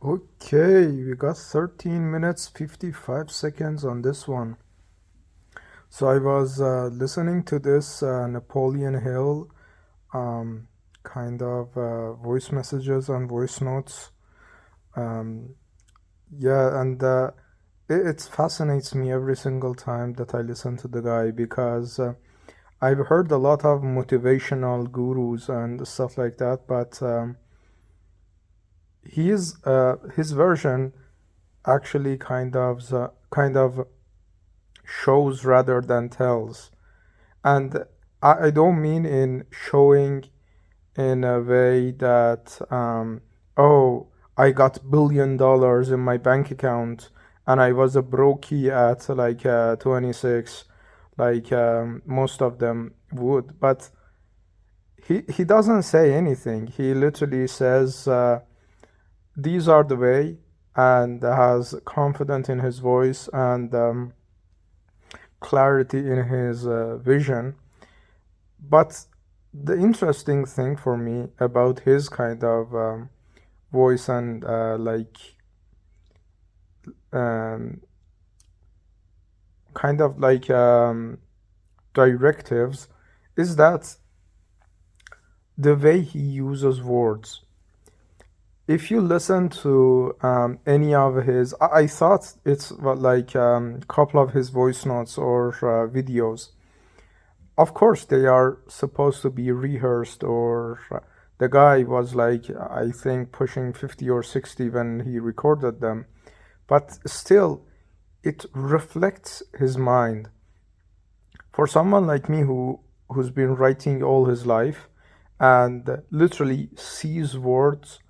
Okay, we got 13 minutes 55 seconds on this one. So I was listening to this Napoleon Hill um, kind of voice messages and voice notes. Um, yeah, and it fascinates me every single time that I listen to the guy because I've heard a lot of motivational gurus and stuff like that, but his version actually kind of shows rather than tells. And I don't mean in showing in a way that, oh, I got $1 billion in my bank account and I was a brokey at like 26, like most of them would. But he doesn't say anything. He literally says, these are the way, and has confidence in his voice and clarity in his vision. But the interesting thing for me about his kind of voice and um, kind of like directives is that the way he uses words. If you listen to any of his, I thought it's like a couple of his voice notes or videos. Of course, they are supposed to be rehearsed, or the guy was like, I think, pushing 50 or 60 when he recorded them. But still, it reflects his mind. For someone like me who's been writing all his life and literally sees words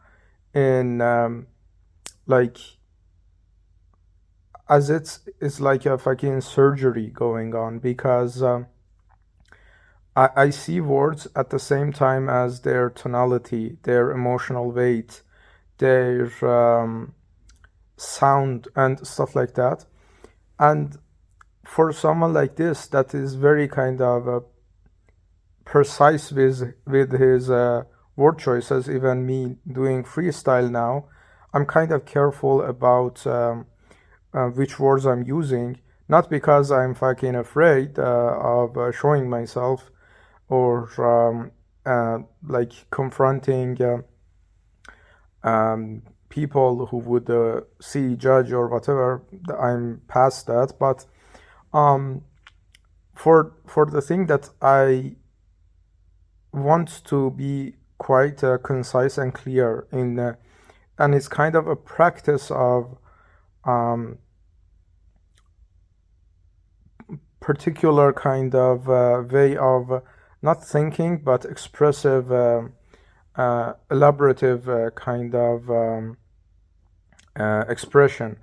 in like as it's like a fucking surgery going on because I see words at the same time as their tonality, their emotional weight, their sound, and stuff like that. And for someone like this, that is very kind of precise with his word choices. Even me doing freestyle now, I'm kind of careful about which words I'm using. Not because I'm fucking afraid of showing myself or like confronting people who would see, judge, or whatever. I'm past that, but um, for the thing that I want to be quite concise and clear in, and it's kind of a practice of um, particular kind of way of not thinking but expressive, elaborative kind of expression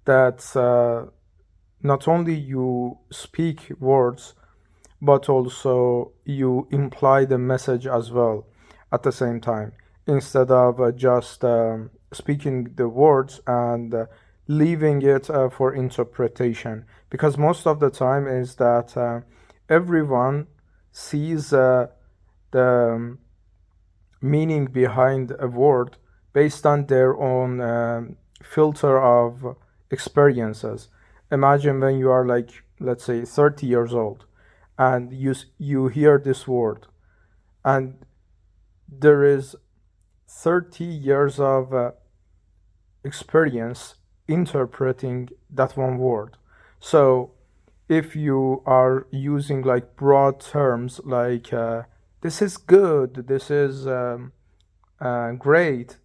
that not only you speak words but also you imply the message as well at the same time instead of just speaking the words and leaving it for interpretation, because most of the time is that everyone sees the meaning behind a word based on their own filter of experiences. Imagine when you are like, let's say, 30 years old and you hear this word, and there is 30 years of experience interpreting that one word. So if you are using like broad terms like this is good, this is great,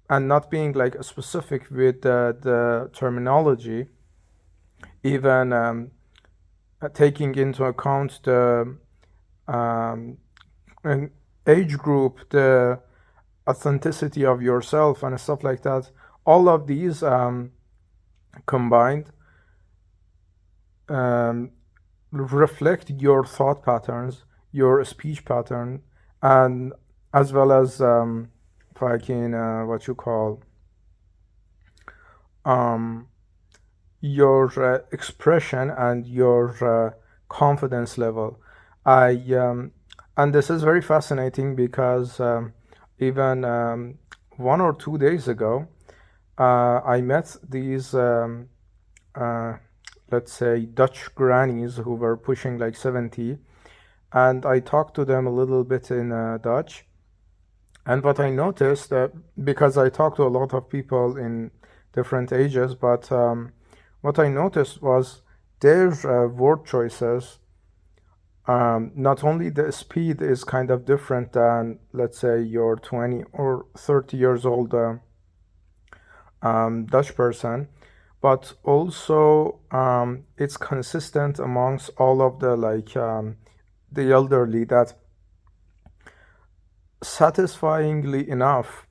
and not being like specific with the terminology, even taking into account the um, age group, the authenticity of yourself, and stuff like that. All of these combined um, reflect your thought patterns, your speech pattern, and as well as fucking what you call um, your expression and your confidence level. I and this is very fascinating because even 1 or 2 days ago, I met these, uh, let's say, Dutch grannies who were pushing like 70, and I talked to them a little bit in Dutch. And what I noticed, because I talked to a lot of people in different ages, but what I noticed was their word choices. Not only the speed is kind of different than, let's say, your 20 or 30 years old Dutch person, but also it's consistent amongst all of the the elderly that satisfyingly enough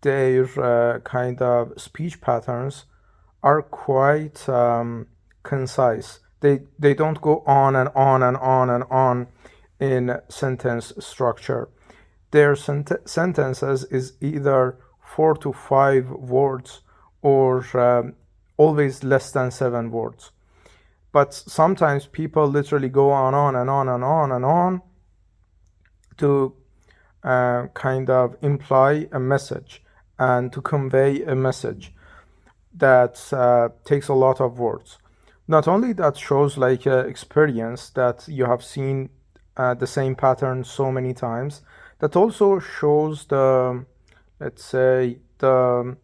their kind of speech patterns are quite concise. They don't go on and on and on and on in sentence structure. Their sentences is either 4 to 5 words or always less than 7 words. But sometimes people literally go on and on and on and on to kind of imply a message and to convey a message that takes a lot of words. Not only that shows like experience that you have seen the same pattern so many times, that also shows the, let's say, the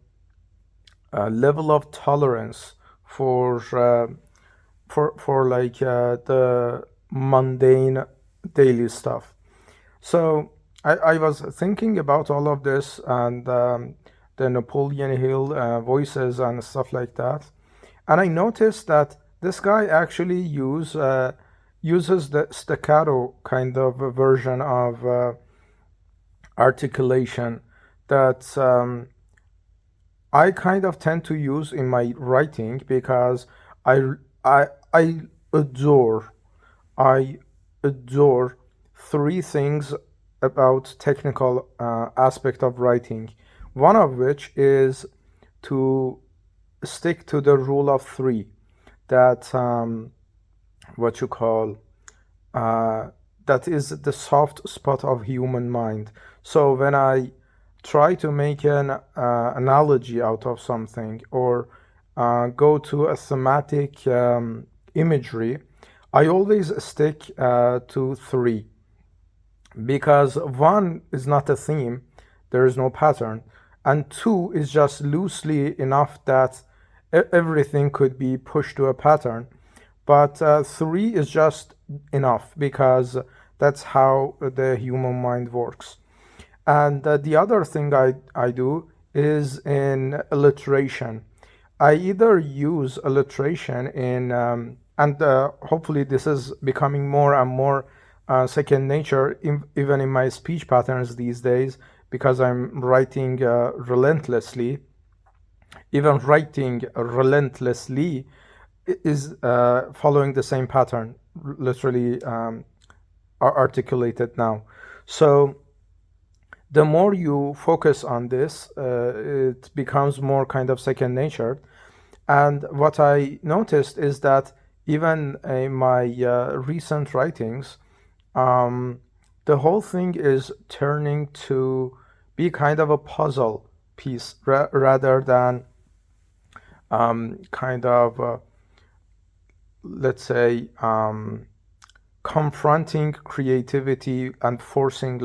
level of tolerance for the mundane daily stuff. So I was thinking about all of this and the Napoleon Hill voices and stuff like that, and I noticed that this guy actually uses the staccato kind of version of articulation that I kind of tend to use in my writing because I I adore I adore three things about technical aspect of writing. One of which is to stick to the rule of three. That what you call that is the soft spot of human mind. So when I try to make an analogy out of something or go to a thematic imagery, I always stick to three because one is not a theme, there is no pattern, and two is just loosely enough that everything could be pushed to a pattern. But three is just enough because that's how the human mind works. And the other thing I do is in alliteration. I either use alliteration in, and hopefully this is becoming more and more second nature, even in my speech patterns these days, because I'm writing relentlessly. Even writing relentlessly is following the same pattern, literally articulated now. So the more you focus on this, it becomes more kind of second nature. And what I noticed is that even in my recent writings, the whole thing is turning to be kind of a puzzle piece rather than kind of, let's say, confronting creativity and forcing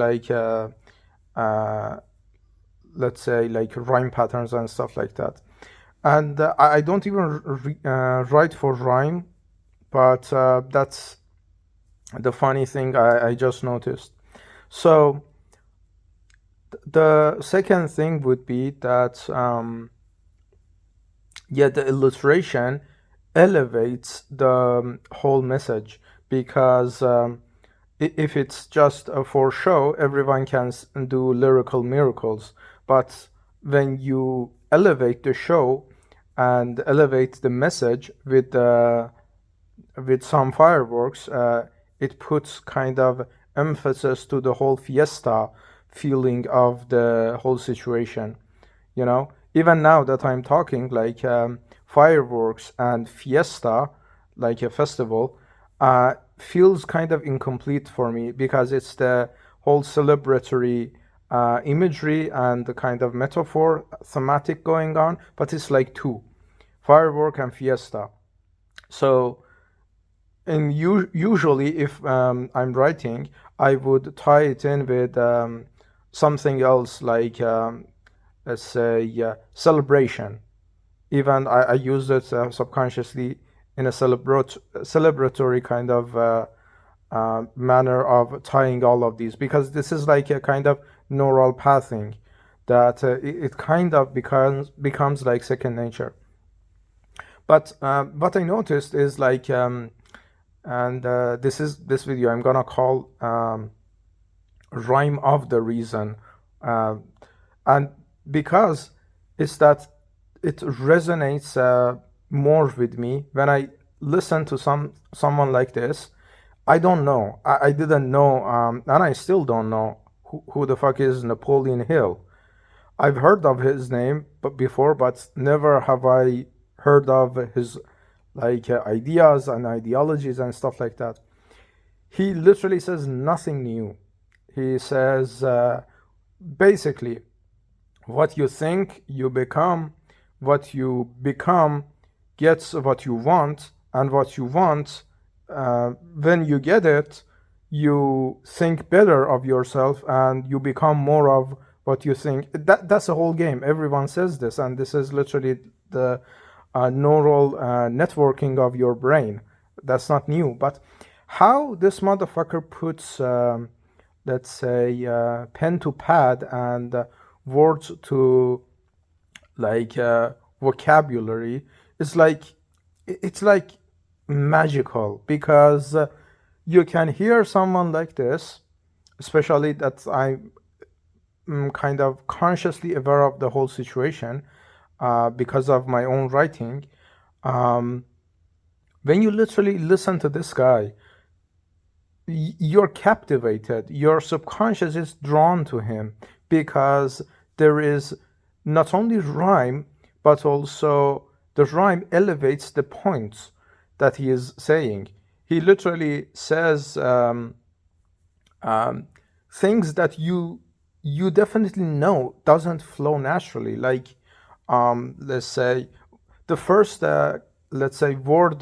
let's say, like rhyme patterns and stuff like that. And I don't even write for rhyme, but that's the funny thing I just noticed. So the second thing would be that the illustration elevates the whole message because if it's just for show, everyone can do lyrical miracles. But when you elevate the show and elevate the message with some fireworks, it puts kind of emphasis to the whole fiesta feeling of the whole situation. You know, even now that I'm talking, like fireworks and fiesta, like a festival, feels kind of incomplete for me because it's the whole celebratory imagery and the kind of metaphor thematic going on, but it's like two: firework and fiesta. So and usually if I'm writing, I would tie it in with something else, like let's say celebration. Even I use it subconsciously in a celebratory kind of manner of tying all of these, because this is like a kind of neural pathing that it kind of becomes like second nature. But what I noticed is like and this video I'm gonna call rhyme of the reason, and because it's that it resonates more with me when I listen to someone like this. I don't know, I didn't know, and I still don't know who the fuck is Napoleon Hill. I've heard of his name before, but never have I heard of his like ideas and ideologies and stuff like that. He literally says nothing new. He says basically, what you think, you become. What you become gets what you want, and what you want, when you get it, you think better of yourself and you become more of what you think. That's the whole game. Everyone says this, and this is literally the neural networking of your brain. That's not new. But how this motherfucker puts, let's say, pen to pad and words to like vocabulary is like, it's like magical, because you can hear someone like this, especially that I'm kind of consciously aware of the whole situation because of my own writing. When you literally listen to this guy, you're captivated. Your subconscious is drawn to him because there is not only rhyme, but also the rhyme elevates the points that he is saying. He literally says things that you definitely know doesn't flow naturally. Like let's say the first let's say word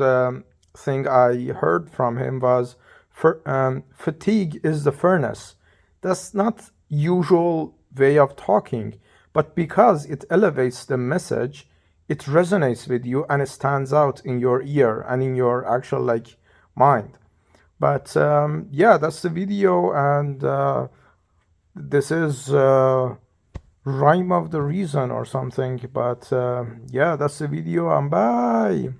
thing I heard from him was fatigue is the furnace. That's not usual way of talking, but because it elevates the message, it resonates with you and it stands out in your ear and in your actual like mind. But yeah, that's the video, and this is rhyme of the reason or something. But yeah, that's the video, and bye.